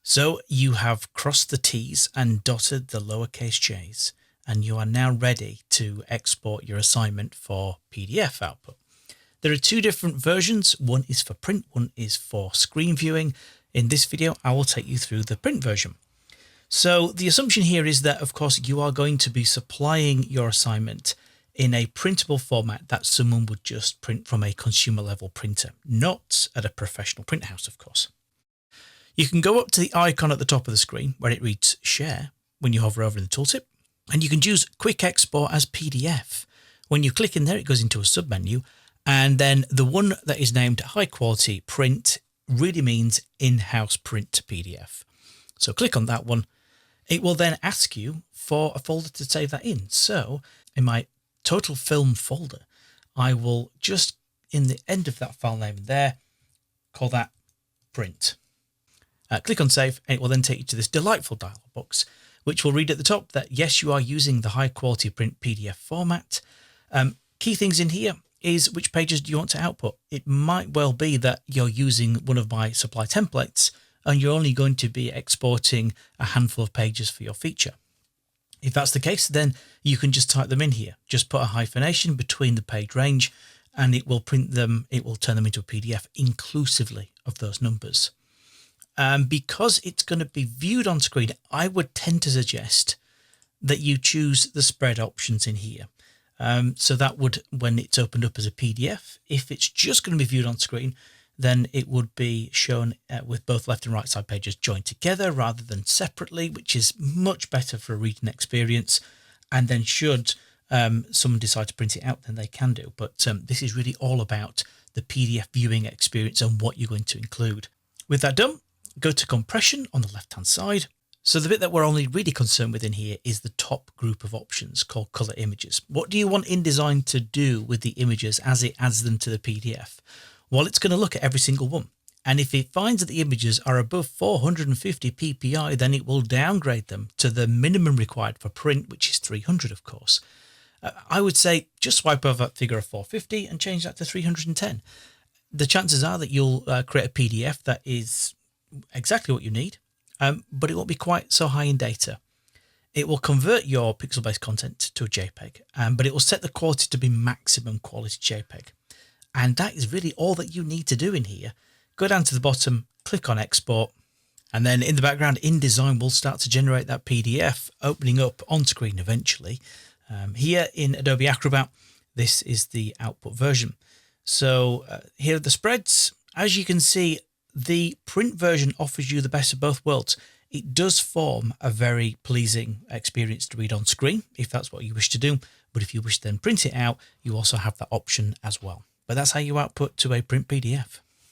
So you have crossed the T's and dotted the lowercase j's, and you are now ready to export your assignment for PDF output. There are two different versions. One is for print, one is for screen viewing. In this video, I will take you through the print version. So the assumption here is that, of course, you are going to be supplying your assignment in a printable format that someone would just print from a consumer level printer, not at a professional print house, of course. You can go up to the icon at the top of the screen where it reads Share when you hover over in the tooltip, and you can choose Quick Export as PDF. When you click in there, it goes into a submenu, and then the one that is named High Quality Print really means in-house print PDF. So click on that one. It will then ask you for a folder to save that in. So in my total film folder, I will just, in the end of that file name there, call that print. Click on save, and it will then take you to this delightful dialog box, which will read at the top that yes, you are using the high quality print PDF format. Key things in here is which pages do you want to output. It might well be that you're using one of my supply templates and you're only going to be exporting a handful of pages for your feature. If that's the case, then you can just type them in here. Just put a hyphenation between the page range and it will print them. It will turn them into a PDF inclusively of those numbers. Because it's going to be viewed on screen, I would tend to suggest that you choose the spread options in here. So that would, when it's opened up as a PDF, if it's just going to be viewed on screen, then it would be shown with both left and right side pages joined together rather than separately, which is much better for a reading experience. And then should someone decide to print it out, then they can do. But this is really all about the PDF viewing experience and what you're going to include. With that done, go to compression on the left-hand side. So the bit that we're only really concerned with in here is the top group of options called color images. What do you want InDesign to do with the images as it adds them to the PDF? Well, it's going to look at every single one. And if it finds that the images are above 450 ppi, then it will downgrade them to the minimum required for print, which is 300, of course. I would say just swipe over that figure of 450 and change that to 310. The chances are that you'll create a PDF that is exactly what you need, but it won't be quite so high in data. It will convert your pixel-based content to a JPEG, but it will set the quality to be maximum quality JPEG. And that is really all that you need to do in here. Go down to the bottom, click on export, and then in the background, InDesign will start to generate that PDF, opening up on screen eventually. Here in Adobe Acrobat, this is the output version. So here are the spreads. As you can see, the print version offers you the best of both worlds. It does form a very pleasing experience to read on screen, if that's what you wish to do. But if you wish to then print it out, you also have that option as well. But that's how you output to a print PDF.